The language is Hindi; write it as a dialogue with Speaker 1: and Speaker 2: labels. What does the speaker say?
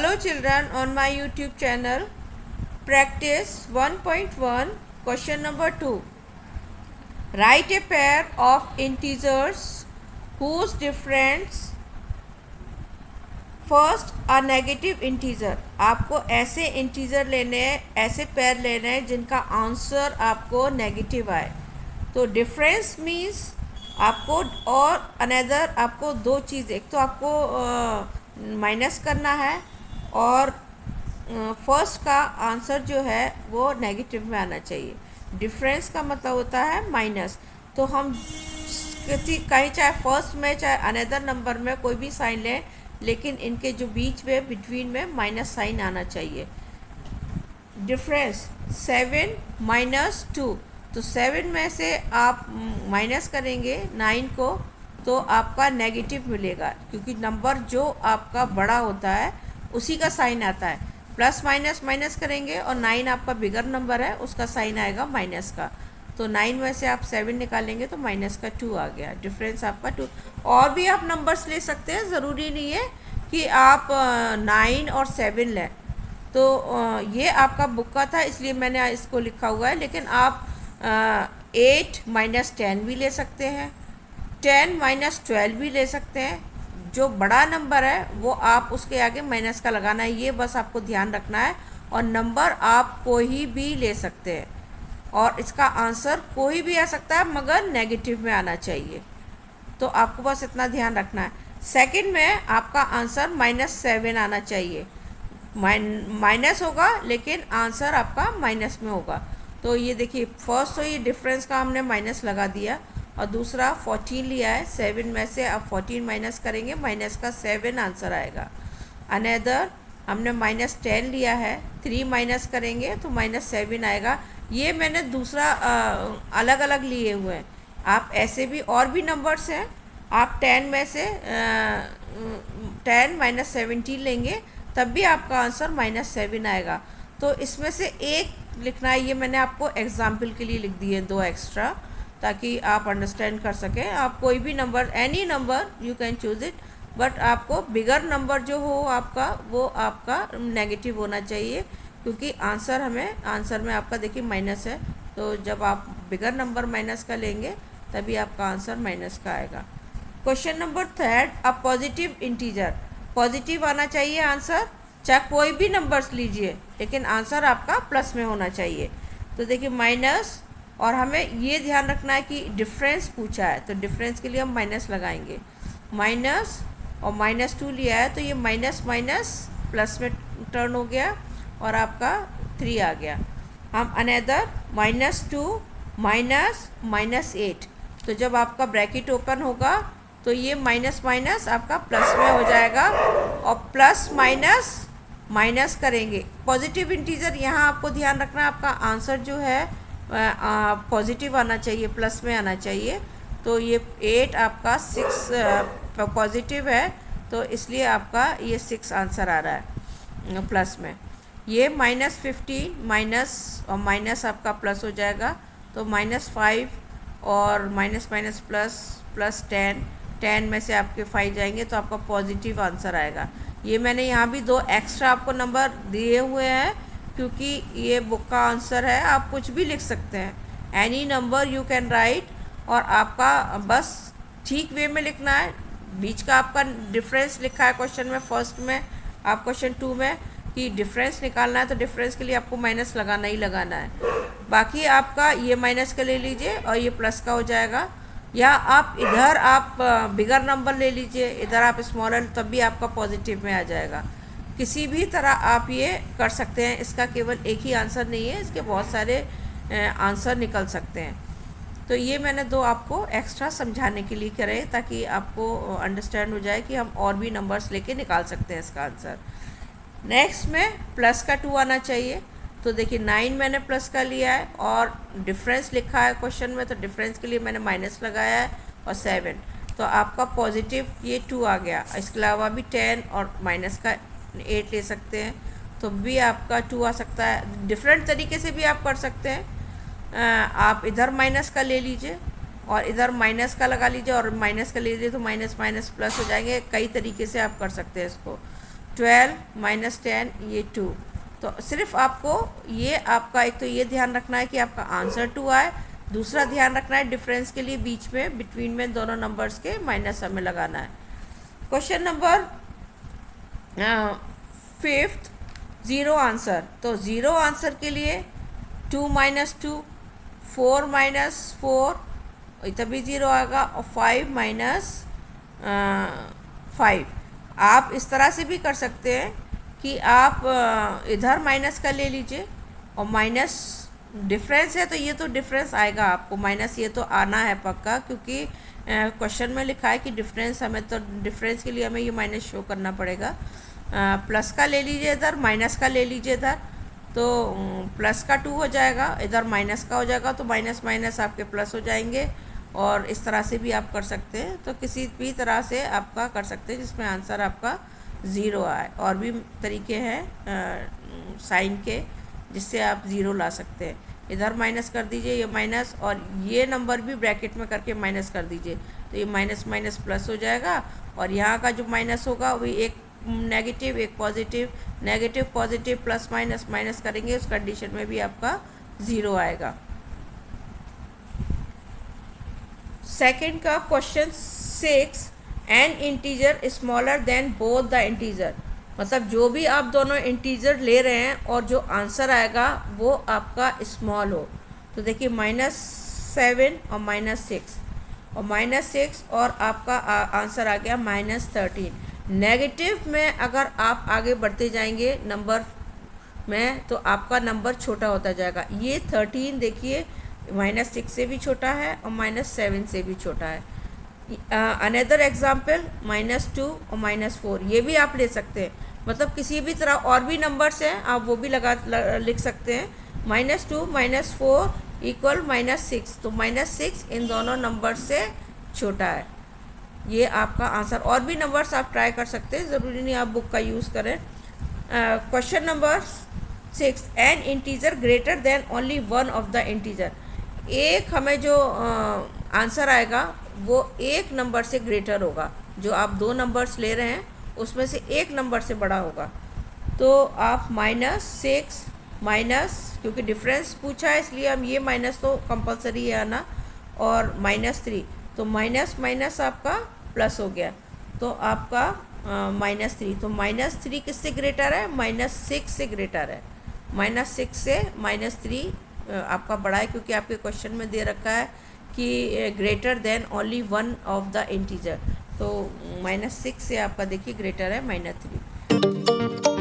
Speaker 1: Hello children, on my YouTube channel. Practice 1.1 question number 2. Write a pair of integers whose difference first a negative integer. आपको ऐसे इंटीजर लेने हैं, ऐसे पेयर लेने हैं जिनका आंसर आपको नेगेटिव आए. तो डिफरेंस मीन्स आपको और अनदर आपको दो चीज़, एक तो आपको माइनस करना है और फर्स्ट का आंसर जो है वो नेगेटिव में आना चाहिए. डिफरेंस का मतलब होता है माइनस. तो हम कहीं चाहे फर्स्ट में चाहे अनदर नंबर में कोई भी साइन लें, लेकिन इनके जो बीच में बिटवीन में माइनस साइन आना चाहिए. Difference 7 minus 2. तो 7 में से आप माइनस करेंगे 9 को तो आपका नेगेटिव मिलेगा, क्योंकि नंबर जो आपका बड़ा होता है उसी का साइन आता है. प्लस माइनस माइनस करेंगे और 9 आपका बिगर नंबर है, उसका साइन आएगा माइनस का. तो 9 में से आप 7 निकालेंगे तो माइनस का 2 आ गया. डिफरेंस आपका 2. और भी आप नंबर्स ले सकते हैं, ज़रूरी नहीं है कि आप 9 और 7 लें. तो ये आपका बुक का था इसलिए मैंने इसको लिखा हुआ है, लेकिन आप 8 माइनस 10 भी ले सकते हैं, 10 माइनस 12 भी ले सकते हैं. जो बड़ा नंबर है वो आप उसके आगे माइनस का लगाना है, ये बस आपको ध्यान रखना है. और नंबर आप कोई भी ले सकते हैं और इसका आंसर कोई भी आ सकता है, मगर नेगेटिव में आना चाहिए. तो आपको बस इतना ध्यान रखना है. सेकंड में आपका आंसर -7 आना चाहिए. माइनस होगा लेकिन आंसर आपका माइनस में होगा. तो ये देखिए, फर्स्ट तो ये डिफरेंस का हमने माइनस लगा दिया और दूसरा 14 लिया है. 7 में से आप 14 माइनस करेंगे, माइनस का 7 आंसर आएगा. अनदर हमने -10 लिया है, 3 माइनस करेंगे तो -7 आएगा. ये मैंने दूसरा अलग अलग लिए हुए हैं. आप ऐसे भी और भी नंबर्स हैं, आप 10 में से 10 माइनस 17 लेंगे तब भी आपका आंसर -7 आएगा. तो इसमें से एक लिखना है. ये मैंने आपको एग्जाम्पल के लिए लिख दिए 2 एक्स्ट्रा, ताकि आप अंडरस्टैंड कर सकें. आप कोई भी number, any number you can choose it, but आपको बिगर नंबर जो हो आपका वो आपका नेगेटिव होना चाहिए, क्योंकि आंसर में आपका देखिए माइनस है. तो जब आप बिगर नंबर माइनस का लेंगे तभी आपका आंसर माइनस का आएगा. Question number 3, a positive integer. Positive आना चाहिए आंसर, चाहे कोई भी नंबर्स लीजिए, लेकिन आंसर आपका प्लस में होना चाहिए. तो देखिए माइनस, और हमें ये ध्यान रखना है कि डिफरेंस पूछा है तो डिफरेंस के लिए हम माइनस लगाएंगे. माइनस और -2 लिया है तो ये माइनस माइनस प्लस में टर्न हो गया और आपका 3 आ गया. हम अनदर -2 माइनस -8. तो जब आपका ब्रैकेट ओपन होगा तो ये माइनस माइनस आपका प्लस में हो जाएगा और प्लस माइनस माइनस करेंगे. पॉजिटिव इंटीजर यहाँ आपको ध्यान रखना, आपका आंसर जो है पॉजिटिव आना चाहिए, प्लस में आना चाहिए. तो ये 8 आपका 6 पॉजिटिव है, तो इसलिए आपका ये 6 आंसर आ रहा है प्लस में. ये -15 माइनस और माइनस आपका प्लस हो जाएगा, तो -5 और माइनस माइनस प्लस प्लस 10 में से आपके 5 जाएंगे तो आपका पॉजिटिव आंसर आएगा. ये मैंने यहाँ भी 2 एक्स्ट्रा आपको नंबर दिए हुए हैं, क्योंकि ये बुक का आंसर है. आप कुछ भी लिख सकते हैं, any number you can write, और आपका बस ठीक वे में लिखना है. बीच का आपका डिफरेंस लिखा है क्वेश्चन में, फर्स्ट में. आप क्वेश्चन 2 में कि डिफरेंस निकालना है तो डिफरेंस के लिए आपको माइनस लगाना ही लगाना है. बाकी आपका ये माइनस का ले लीजिए और ये प्लस का हो जाएगा, या आप इधर आप बिगर नंबर ले लीजिए, इधर आप स्मॉलर, तब भी आपका पॉजिटिव में आ जाएगा. किसी भी तरह आप ये कर सकते हैं. इसका केवल एक ही आंसर नहीं है, इसके बहुत सारे आंसर निकल सकते हैं. तो ये मैंने 2 आपको एक्स्ट्रा समझाने के लिए करे, ताकि आपको अंडरस्टैंड हो जाए कि हम और भी नंबर्स लेके निकाल सकते हैं इसका आंसर. नेक्स्ट में प्लस का 2 आना चाहिए. तो देखिए 9 मैंने प्लस का लिया है और डिफरेंस लिखा है क्वेश्चन में, तो डिफरेंस के लिए मैंने माइनस लगाया है और 7. तो आपका पॉजिटिव ये 2 आ गया. इसके अलावा भी 10 और माइनस का 8 ले सकते हैं, तो भी आपका 2 आ सकता है. डिफरेंट तरीके से भी आप कर सकते हैं. आप इधर माइनस का ले लीजिए और इधर माइनस का लगा लीजिए, और माइनस का ले लीजिए तो माइनस माइनस प्लस हो जाएंगे. कई तरीके से आप कर सकते हैं इसको. 12 माइनस 10 ये 2। तो सिर्फ आपको ये आपका एक तो ये ध्यान रखना है कि आपका आंसर 2 आए, दूसरा ध्यान रखना है डिफरेंस के लिए बीच में बिटवीन में दोनों नंबर्स के माइनस हमें लगाना है। Question number 5th, zero answer. तो ज़ीरो आंसर के लिए 2 माइनस 2, 4 माइनस 4 तभी ज़ीरो आएगा, और 5 माइनस 5। आप इस तरह से भी कर सकते हैं कि आप इधर माइनस का ले लीजिए और माइनस डिफरेंस है तो ये तो डिफरेंस आएगा आपको, माइनस ये तो आना है पक्का, क्योंकि क्वेश्चन में लिखा है कि डिफरेंस हमें, तो डिफरेंस के लिए हमें ये माइनस शो करना पड़ेगा। प्लस का ले लीजिए इधर, माइनस का ले लीजिए इधर, तो प्लस का 2 हो जाएगा, इधर माइनस का हो जाएगा, तो माइनस माइनस आपके प्लस हो जाएंगे। और इस तरह से भी आप कर सकते हैं, तो किसी भी तरह से आपका कर सकते हैं जिसमें आंसर आपका ज़ीरो आए। और भी तरीके हैं साइन के जिससे आप ज़ीरो ला सकते हैं। इधर माइनस कर दीजिए ये माइनस, और ये नंबर भी ब्रैकेट में करके माइनस कर दीजिए, तो ये माइनस माइनस प्लस हो जाएगा। और यहाँ का जो माइनस होगा वही एक नेगेटिव एक positive, negative positive plus minus minus करेंगे, उस कंडीशन में भी आपका ज़ीरो आएगा। सेकंड का question 6, N integer smaller than both the integer. मतलब जो भी आप दोनों इंटीजर ले रहे हैं और जो आंसर आएगा वो आपका स्मॉल हो। तो देखिए -7 और -6, और -6 और आपका आंसर आ गया -13। नेगेटिव में अगर आप आगे बढ़ते जाएंगे नंबर में तो आपका नंबर छोटा होता जाएगा। ये 13 देखिए -6 से भी छोटा है और -7 से भी छोटा है। अनदर एग्जाम्पल -2 और -4, ये भी आप ले सकते हैं। मतलब किसी भी तरह और भी नंबर्स हैं आप वो भी लिख सकते हैं। -2 -4 इक्वल -6, तो -6 इन दोनों नंबर से छोटा है। ये आपका आंसर। और भी नंबर्स आप ट्राई कर सकते हैं, ज़रूरी नहीं आप बुक का यूज़ करें। Question number 6, N integer greater than only one of the integer. एक हमें जो आंसर आएगा वो एक नंबर से ग्रेटर होगा। जो आप दो नंबर्स ले रहे हैं उसमें से एक नंबर से बड़ा होगा। तो आप -6 माइनस, क्योंकि डिफरेंस पूछा है इसलिए हम ये माइनस तो कंपलसरी है आना, और -3, तो माइनस माइनस आपका प्लस हो गया, तो आपका -3। तो -3 किससे ग्रेटर है? -6 से ग्रेटर है। -6 से -3 आपका बड़ा है, क्योंकि आपके क्वेश्चन में दे रखा है कि greater than only one of the integer. तो -6 से आपका देखिए ग्रेटर है -3।